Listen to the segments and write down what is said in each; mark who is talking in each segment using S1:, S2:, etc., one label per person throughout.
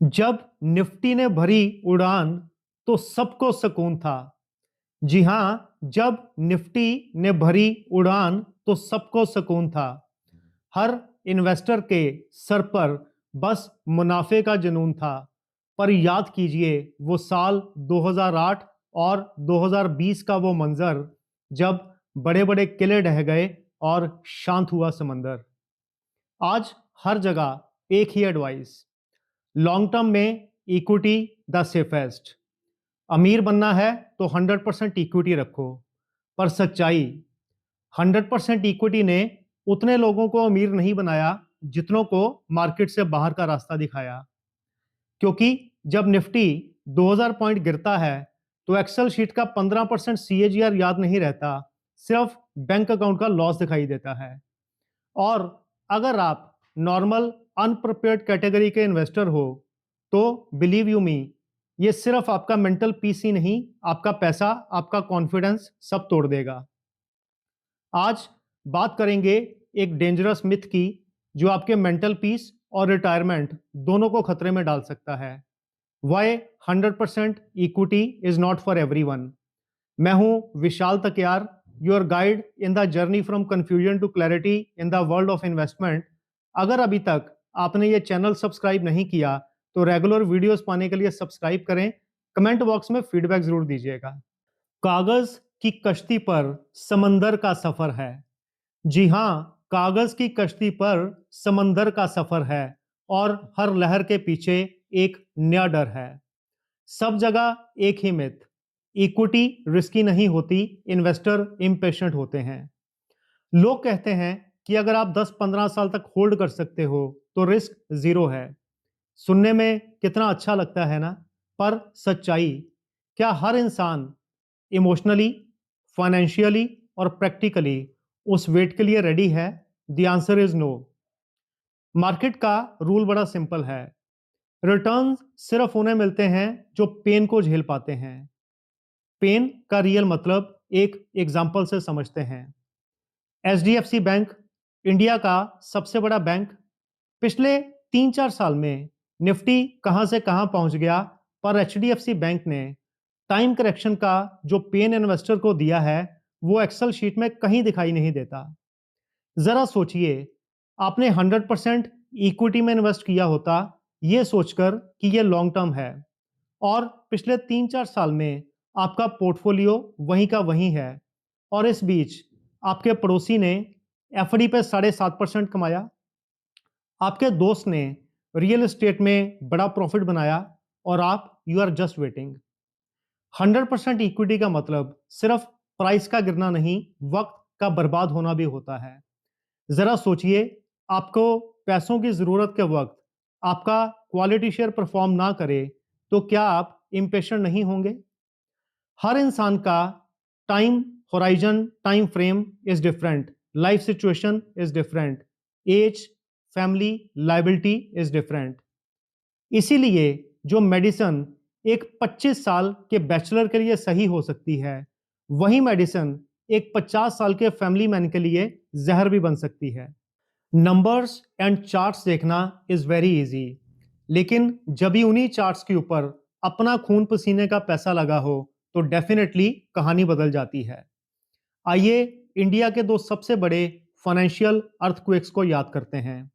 S1: जब निफ्टी ने भरी उड़ान तो सबको सुकून था। जी हाँ, जब निफ्टी ने भरी उड़ान तो सबको सुकून था। हर इन्वेस्टर के सर पर बस मुनाफे का जुनून था। पर याद कीजिए वो साल 2008 और 2020 का वो मंजर जब बड़े-बड़े किले ढह गए और शांत हुआ समंदर। आज हर जगह एक ही एडवाइस, लॉन्ग टर्म में इक्विटी द सेफेस्ट। अमीर बनना है तो 100% इक्विटी रखो। पर सच्चाई, 100% इक्विटी ने उतने लोगों को अमीर नहीं बनाया जितनों को मार्केट से बाहर का रास्ता दिखाया। क्योंकि जब निफ्टी 2000 पॉइंट गिरता है तो एक्सेल शीट का 15% सीएजीआर याद नहीं रहता, सिर्फ बैंक अकाउंट का लॉस दिखाई देता है। और अगर आप नॉर्मल अनप्रिपेयर्ड कैटेगरी के इन्वेस्टर हो तो बिलीव यू मी, ये सिर्फ आपका मेंटल पीस ही नहीं, आपका पैसा, आपका कॉन्फिडेंस सब तोड़ देगा। आज बात करेंगे एक डेंजरस मिथ की जो आपके मेंटल पीस और रिटायरमेंट दोनों को खतरे में डाल सकता है। Why 100% equity is not for everyone. मैं हूं Vishal Takiyar, your guide in the journey from confusion to clarity in the world of investment. अगर अभी तक आपने ये चैनल सब्सक्राइब नहीं किया तो रेगुलर वीडियोस पाने के लिए सब्सक्राइब करें। कमेंट बॉक्स में फीडबैक जरूर दीजिएगा। कागज की कश्ती पर समंदर का सफर है। जी हां, कागज की कश्ती पर समंदर का सफर है और हर लहर के पीछे एक नया डर है। सब जगह एक ही मिथ, इक्विटी रिस्की नहीं होती, इन्वेस्टर इम्पेशेंट होते हैं। लोग कहते हैं कि अगर आप 10-15 साल तक होल्ड कर सकते हो तो रिस्क जीरो है। सुनने में कितना अच्छा लगता है ना? पर सच्चाई, क्या हर इंसान इमोशनली, फाइनेंशियली और प्रैक्टिकली उस वेट के लिए रेडी है? The answer is no. Market का रूल बड़ा सिंपल है, रिटर्न्स सिर्फ उन्हें मिलते हैं जो पेन को झेल पाते हैं। पेन का रियल मतलब एक एग्जांपल से समझते हैं। एचडीएफसी बैंक, इंडिया का सबसे बड़ा बैंक, पिछले 3-4 साल में निफ्टी कहां से कहां पहुंच गया, पर एचडीएफसी बैंक ने टाइम करेक्शन का जो पेन इन्वेस्टर को दिया है वो एक्सेल शीट में कहीं दिखाई नहीं देता। जरा सोचिए, आपने 100% इक्विटी में इन्वेस्ट किया होता ये सोचकर कि ये लॉन्ग टर्म है, और पिछले 3-4 साल में आपका पोर्टफोलियो वहीं का वहीं है, और इस बीच आपके पड़ोसी ने एफडी पे 7.5% कमाया, आपके दोस्त ने रियल एस्टेट में बड़ा प्रॉफिट बनाया, और आप you are just waiting. 100% equity का मतलब सिर्फ प्राइस का गिरना नहीं, वक्त का बर्बाद होना भी होता है। जरा सोचिए, आपको पैसों की जरूरत के वक्त आपका क्वालिटी शेयर परफॉर्म ना करे तो क्या आप इम्पेशेंट नहीं होंगे? हर इंसान का time horizon, time frame is different, life situation is different, age, family, liability is different. इसीलिए जो मेडिसिन एक 25 साल के बैचलर के लिए सही हो सकती है, वही मेडिसिन एक 50 साल के फैमिली मैन के लिए जहर भी बन सकती है। नंबर्स एंड चार्ट्स देखना इज वेरी इजी, लेकिन जब भी उन्हीं चार्ट्स के ऊपर अपना खून पसीने का पैसा लगा हो तो डेफिनेटली कहानी बदल जाती है। आइए इंडिया के दो सबसे बड़े फाइनेंशियल अर्थक्वेक्स को याद करते हैं।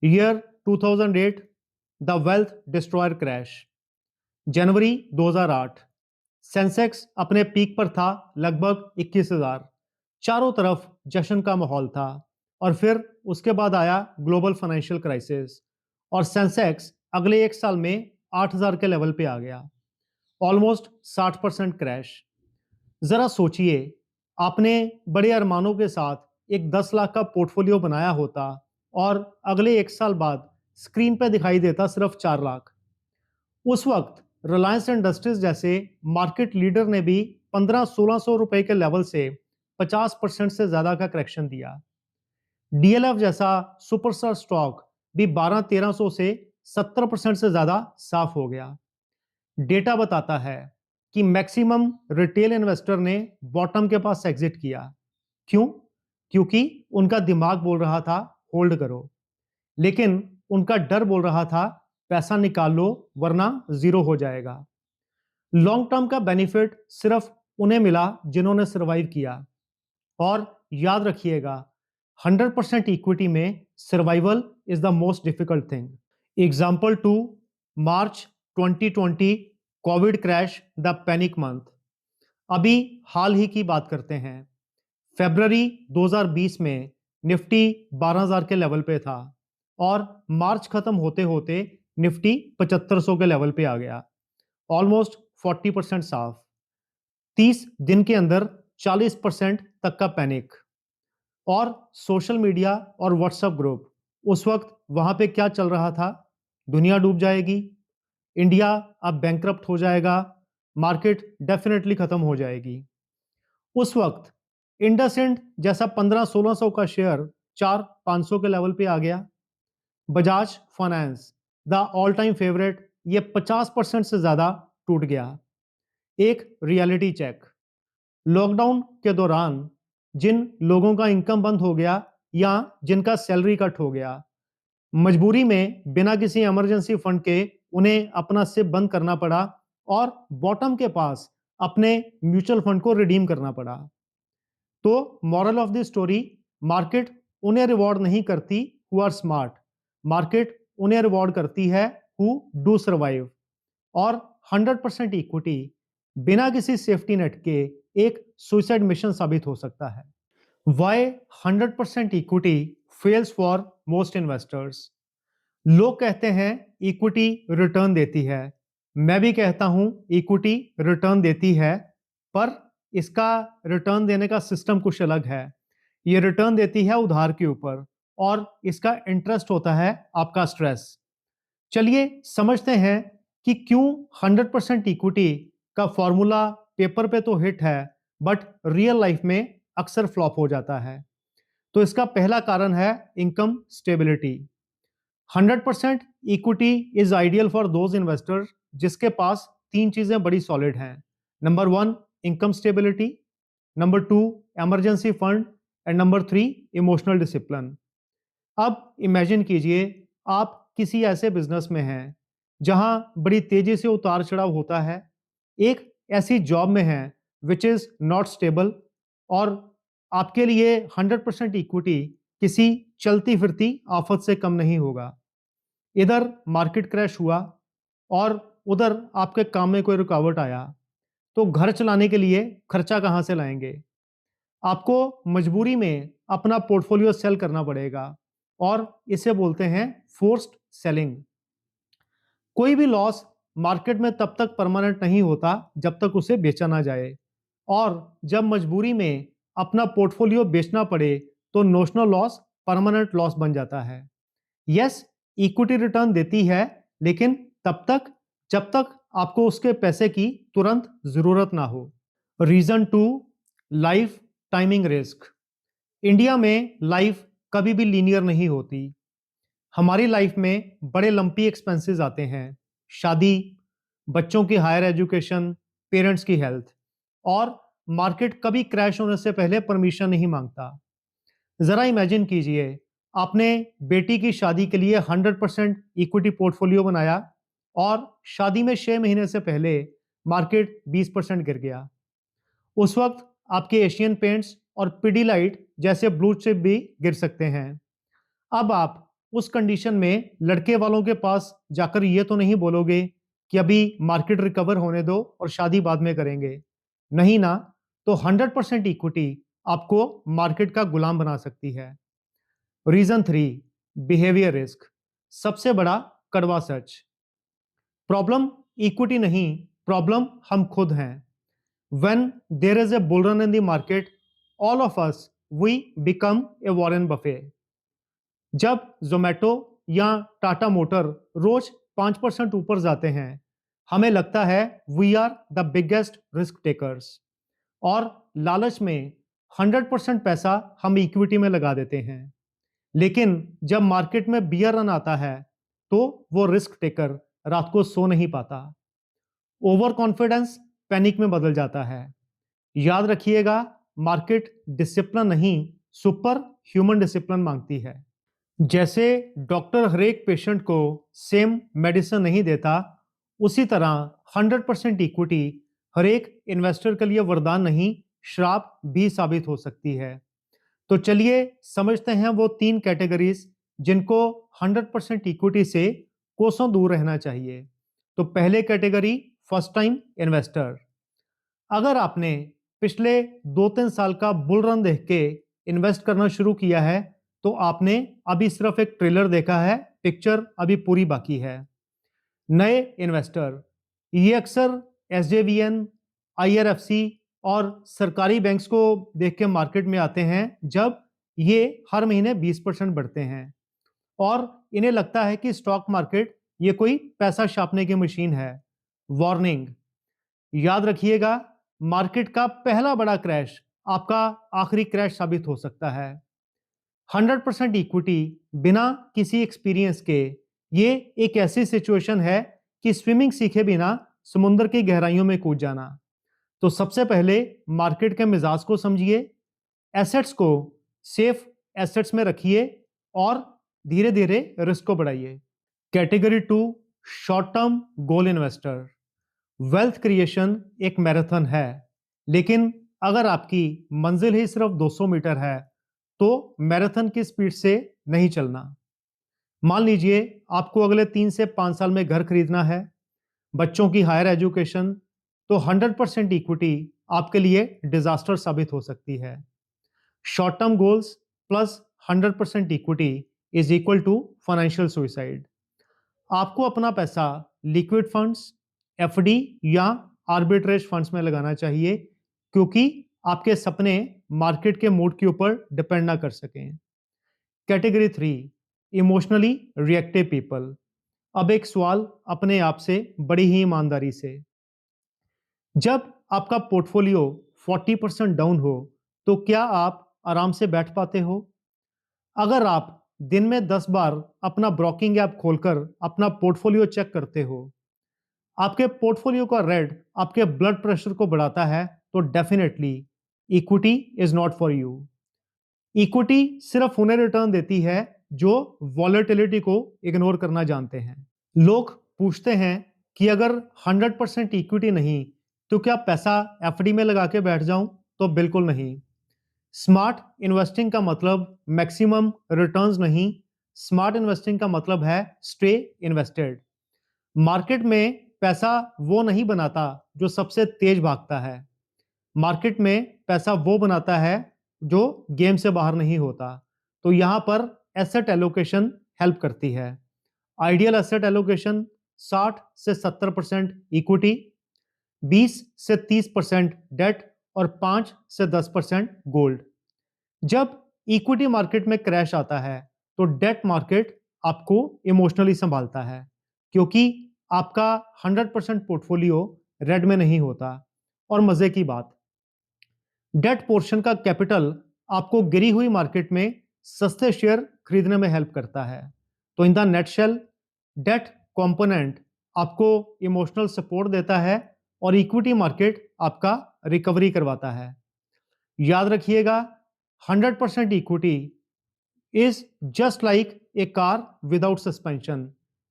S1: Year 2008, the wealth destroyer crash. January 2008, Sensex अपने पीक पर था, लगभग 21,000। चारों तरफ जश्न का माहौल था। और फिर उसके बाद आया ग्लोबल फाइनेंशियल क्राइसिस, और सेंसेक्स अगले एक साल में 8,000 के लेवल पे आ गया। Almost 60% crash. जरा सोचिए, आपने बड़े अरमानों के साथ एक 10 लाख का पोर्टफोलियो बनाया होता और अगले एक साल बाद स्क्रीन पे दिखाई देता सिर्फ 4 लाख। उस वक्त रिलायंस इंडस्ट्रीज जैसे मार्केट लीडर ने भी 1500-1600 रुपए के लेवल से 50% से ज्यादा का करेक्शन दिया। डीएलएफ जैसा सुपरस्टार स्टॉक भी 1200-1300 से 70% से ज्यादा साफ हो गया। डेटा बताता है कि मैक्सिमम रिटेल इन्वेस्टर ने बॉटम के पास एग्जिट किया। क्यों? क्योंकि उनका दिमाग बोल रहा था होल्ड करो, लेकिन उनका डर बोल रहा था पैसा निकाल लो वरना जीरो हो जाएगा। लॉन्ग टर्म का बेनिफिट सिर्फ उन्हें मिला जिन्होंने सर्वाइव किया। और याद रखिएगा, 100% इक्विटी में survival is the most difficult thing. Example 2, March 2020 Covid crash, the panic month. अभी हाल ही की बात करते हैं। फरवरी 2020 में निफ्टी 12,000 के लेवल पे था और मार्च खत्म होते होते निफ्टी 7500 के लेवल पे आ गया, ऑलमोस्ट 40% साफ। 30 दिन के अंदर 40% तक का पैनिक। और सोशल मीडिया और व्हाट्सएप ग्रुप, उस वक्त वहां पे क्या चल रहा था? दुनिया डूब जाएगी, इंडिया अब बैंकरप्ट हो जाएगा, मार्केट डेफिनेटली खत्म हो जाएगी। उस वक्त इंडसइंड जैसा 1500-1600 का शेयर 400-500 के लेवल पे आ गया। Bajaj finance, the all time favourite, ये 50% से ज्यादा टूट गया। एक रियलिटी चेक, लॉकडाउन के दौरान जिन लोगों का इनकम बंद हो गया या जिनका सैलरी कट हो गया, मजबूरी में बिना किसी इमरजेंसी फंड के उन्हें अपना सिप बंद करना पड़ा और बॉटम के पास अपने म्यूचुअल फंड को रिडीम करना पड़ा। तो moral of the story, market उन्हें रिवॉर्ड नहीं करती हु आर स्मार्ट, मार्केट उन्हें रिवॉर्ड करती है हु डू सर्वाइव। और 100% इक्विटी बिना किसी सेफ्टी नेट के एक सुसाइड मिशन साबित हो सकता है। Why 100% equity fails for most investors. लोग कहते हैं इक्विटी रिटर्न देती है, मैं भी कहता हूं इक्विटी रिटर्न देती है, पर इसका रिटर्न देने का सिस्टम कुछ अलग है। ये रिटर्न देती है उधार के ऊपर और इसका इंटरेस्ट होता है आपका स्ट्रेस। चलिए समझते हैं कि क्यों 100% इक्विटी का फॉर्मूला पेपर पे तो हिट है बट रियल लाइफ में अक्सर फ्लॉप हो जाता है। तो इसका पहला कारण है income stability. 100% equity is ideal for those investor जिसके पास तीन चीजें बड़ी सॉलिड हैं। Number 1, income stability, number 2, emergency fund, and number 3, emotional discipline. अब इमेजिन कीजिए आप किसी ऐसे बिजनेस में हैं जहां बड़ी तेजी से उतार चढ़ाव होता है, एक ऐसी जॉब में है विच इज नॉट स्टेबल, और आपके लिए 100% इक्विटी किसी चलती फिरती आफत से कम नहीं होगा। इधर मार्केट क्रैश हुआ और उधर आपके काम में कोई रुकावट आया, तो घर चलाने के लिए खर्चा कहां से लाएंगे? आपको मजबूरी में अपना पोर्टफोलियो सेल करना पड़ेगा और इसे बोलते हैं फोर्स्ड सेलिंग। कोई भी लॉस मार्केट में तब तक परमानेंट नहीं होता जब तक उसे बेचा ना जाए, और जब मजबूरी में अपना पोर्टफोलियो बेचना पड़े तो नोशनल लॉस परमानेंट लॉस बन जाता है। यस, इक्विटी रिटर्न देती है, लेकिन तब तक जब तक आपको उसके पैसे की तुरंत जरूरत ना हो। Reason 2, life timing risk. India में लाइफ कभी भी लीनियर नहीं होती। हमारी लाइफ में बड़े लंपी एक्सपेंसेस आते हैं, शादी, बच्चों की हायर एजुकेशन, पेरेंट्स की हेल्थ, और मार्केट कभी क्रैश होने से पहले परमिशन नहीं मांगता। जरा इमेजिन कीजिए, आपने बेटी की शादी के लिए 100% इक्विटी पोर्टफोलियो बनाया और शादी में 6 महीने से पहले मार्केट 20% गिर गया। उस वक्त आपके एशियन पेंट्स और पिडीलाइट जैसे ब्लू चिप भी गिर सकते हैं। अब आप उस कंडीशन में लड़के वालों के पास जाकर ये तो नहीं बोलोगे कि अभी मार्केट रिकवर होने दो और शादी बाद में करेंगे, नहीं ना। तो 100% इक्विटी आपको मार्केट का गुलाम बना सकती है। Reason 3, behaviour risk. सबसे बड़ा कड़वा सच, प्रॉब्लम इक्विटी नहीं, प्रॉब्लम हम खुद हैं। When there is a bull run in the market, all of us, we become a Warren Buffett. जब जोमेटो या टाटा मोटर रोज 5% ऊपर जाते हैं, हमें लगता है we are the biggest risk takers, और लालच में 100% पैसा हम इक्विटी में लगा देते हैं। लेकिन जब मार्केट में बियर रन आता है तो वो रिस्क टेकर रात को सो नहीं पाता। ओवर कॉन्फिडेंस पैनिक में बदल जाता है। याद रखिएगा, मार्केट डिसिप्लिन नहीं, सुपर ह्यूमन डिसिप्लिन मांगती है। जैसे डॉक्टर हर एक पेशेंट को सेम मेडिसिन नहीं देता, उसी तरह 100% इक्विटी हर एक इन्वेस्टर के लिए वरदान नहीं, श्राप भी साबित हो सकती है। तो चलिए समझते हैं वो 3 कैटेगरीज जिनको 100% इक्विटी से कोसों दूर रहना चाहिए। तो पहले कैटेगरी, फर्स्ट टाइम इन्वेस्टर। अगर आपने पिछले 2-3 साल का बुल रन देख के इन्वेस्ट करना शुरू किया है, तो आपने अभी सिर्फ एक ट्रेलर देखा है, पिक्चर अभी पूरी बाकी है। नए इन्वेस्टर, ये अक्सर एसजेवीएन, आईआरएफसी और सरकारी बैंक्स को देख के मार्केट में आते हैं जब ये हर महीने 20% बढ़ते हैं और इन्हें लगता है कि स्टॉक मार्केट ये कोई पैसा छापने की मशीन है। वार्निंग, याद रखिएगा, मार्केट का पहला बड़ा क्रैश आपका आखिरी क्रैश साबित हो सकता है। 100% इक्विटी बिना किसी एक्सपीरियंस के ये एक ऐसी सिचुएशन है कि स्विमिंग सीखे बिना समुद्र की गहराइयों में कूद जाना। तो सबसे पहले मार्केट के मिजाज को समझिए, एसेट्स को सेफ एसेट्स में रखिए और धीरे धीरे रिस्क को बढ़ाइए। Category 2, short term goal investor. Wealth creation एक मैराथन है, लेकिन अगर आपकी मंजिल ही सिर्फ 200 मीटर है, तो मैराथन की स्पीड से नहीं चलना। मान लीजिए आपको अगले 3 से 5 साल में घर खरीदना है, बच्चों की हायर एजुकेशन, तो 100% इक्विटी आपके लिए डिजास्टर साबित हो सकती है। Short term goals plus 100% equity is equal to financial suicide. आपको अपना पैसा लिक्विड फंड्स, एफडी या आर्बिट्रेज फंड्स में लगाना चाहिए, क्योंकि आपके सपने मार्केट के मूड के ऊपर डिपेंड ना कर सकें। Category 3, emotionally reactive people. अब एक सवाल अपने आप से बड़ी ही ईमानदारी से, जब आपका पोर्टफोलियो 40% डाउन हो, तो क्या आप आराम से बैठ पाते हो? अगर आप दिन में 10 बार अपना ब्रोकिंग ऐप खोलकर अपना पोर्टफोलियो चेक करते हो, आपके पोर्टफोलियो का रेड आपके ब्लड प्रेशर को बढ़ाता है, तो definitely equity is not for you. Equity सिर्फ उन्हें रिटर्न देती है जो वॉलेटिलिटी को इग्नोर करना जानते हैं। लोग पूछते हैं कि अगर 100% इक्विटी नहीं, तो क्या पैसा एफडी में लगा के बैठ जाऊं? तो बिल्कुल नहीं। स्मार्ट इन्वेस्टिंग का मतलब मैक्सिमम रिटर्न्स नहीं, स्मार्ट इन्वेस्टिंग का मतलब है स्टे इन्वेस्टेड। मार्केट में पैसा वो नहीं बनाता जो सबसे तेज भागता है, मार्केट में पैसा वो बनाता है जो गेम से बाहर नहीं होता। तो यहां पर एसेट एलोकेशन हेल्प करती है। आइडियल एसेट एलोकेशन 60 से 70% इक्विटी, 20 से 30% डेट और 5 से 10% गोल्ड। जब इक्विटी मार्केट में क्रैश आता है, तो डेट मार्केट आपको इमोशनली संभालता है, क्योंकि आपका 100% पोर्टफोलियो रेड में नहीं होता। और मजे की बात, डेट पोर्शन का कैपिटल आपको गिरी हुई मार्केट में सस्ते शेयर खरीदने में हेल्प करता है। तो इन द नेटशेल, डेट कंपोनेंट आपको इमोशनल सपोर्ट देता है और इक्विटी मार्केट आपका रिकवरी करवाता है। याद रखिएगा, 100% equity is just like a car without suspension.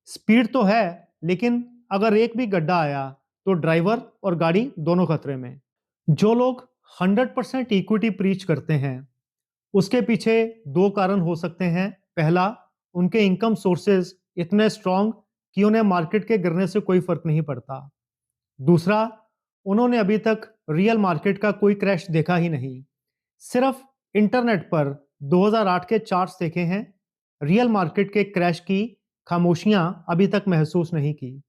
S1: Speed तो है, लेकिन अगर एक भी गड्ढा आया, तो ड्राइवर और गाड़ी दोनों खतरे में। जो लोग 100% इक्विटी प्रीच करते हैं, उसके पीछे दो कारण हो सकते हैं। पहला, उनके इनकम सोर्सेज इतने स्ट्रांग कि उन्हें मार्केट के गिरने से कोई फर्क नहीं पड़ता। दूसरा, उन्होंने अभी तक रियल मार्केट का कोई क्रैश देखा ही नहीं, सिर्फ इंटरनेट पर 2008 के चार्ट्स देखे हैं, रियल मार्केट के क्रैश की खामोशियां अभी तक महसूस नहीं की।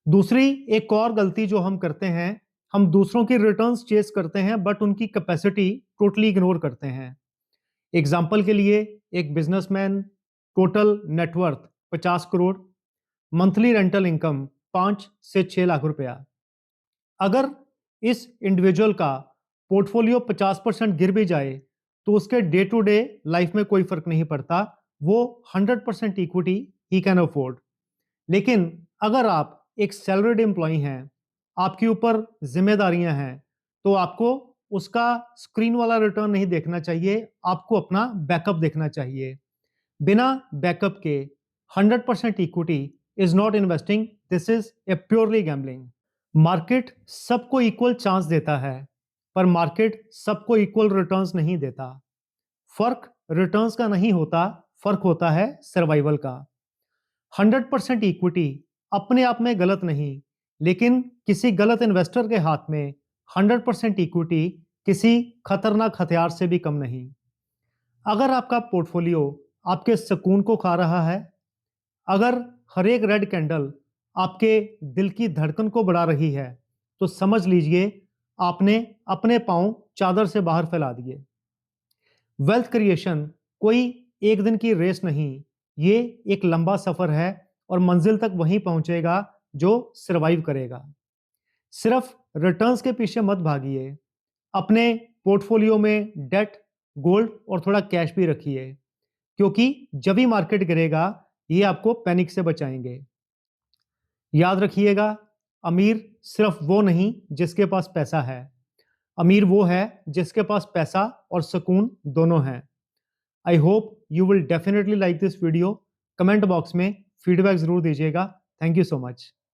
S1: दूसरी एक और गलती जो हम करते हैं, हम दूसरों की रिटर्न्स चेस करते हैं बट उनकी कैपेसिटी टोटली इग्नोर करते हैं। एग्जाम्पल के लिए, एक businessman, total net worth 50 crore, monthly rental income 5 से 6 लाख रुपया। अगर इस इंडिविजुअल का पोर्टफोलियो 50% गिर भी जाए, तो उसके डे टू डे लाइफ में कोई फर्क नहीं पड़ता, वो 100% इक्विटी ही कैन अफोर्ड। लेकिन अगर आप एक सैलरीड एम्प्लॉय हैं, आपके ऊपर जिम्मेदारियां हैं, तो आपको उसका स्क्रीन वाला रिटर्न नहीं देखना चाहिए, आपको अपना बैकअप देखना चाहिए। बिना बैकअप के 100% equity is not investing, this is a purely gambling. Market सबको इक्वल चांस देता है, पर मार्केट सबको इक्वल रिटर्न्स नहीं देता। फर्क रिटर्न्स का नहीं होता, फर्क होता है सर्वाइवल का। 100% इक्विटी अपने आप में गलत नहीं, लेकिन किसी गलत इन्वेस्टर के हाथ में 100% इक्विटी किसी खतरनाक हथियार से भी कम नहीं। अगर आपका पोर्टफोलियो आपके सुकून को खा रहा है, अगर हर एक रेड कैंडल आपके दिल की धड़कन को बढ़ा रही है, तो समझ लीजिए आपने अपने पांव चादर से बाहर फैला दिए। वेल्थ क्रिएशन कोई एक दिन की रेस नहीं, ये एक लंबा सफर है और मंजिल तक वहीं पहुंचेगा जो सरवाइव करेगा। सिर्फ रिटर्न्स के पीछे मत भागिए, अपने पोर्टफोलियो में डेट, गोल्ड और थोड़ा कैश भी रखिए, क्योंकि जब भी मार्केट गिरेगा ये आपको पैनिक से बचाएंगे। याद रखिएगा, अमीर सिर्फ वो नहीं जिसके पास पैसा है, अमीर वो है जिसके पास पैसा और सुकून दोनों हैं। I hope you will definitely like this video. Comment box में फीडबैक जरूर दीजिएगा। Thank you so much.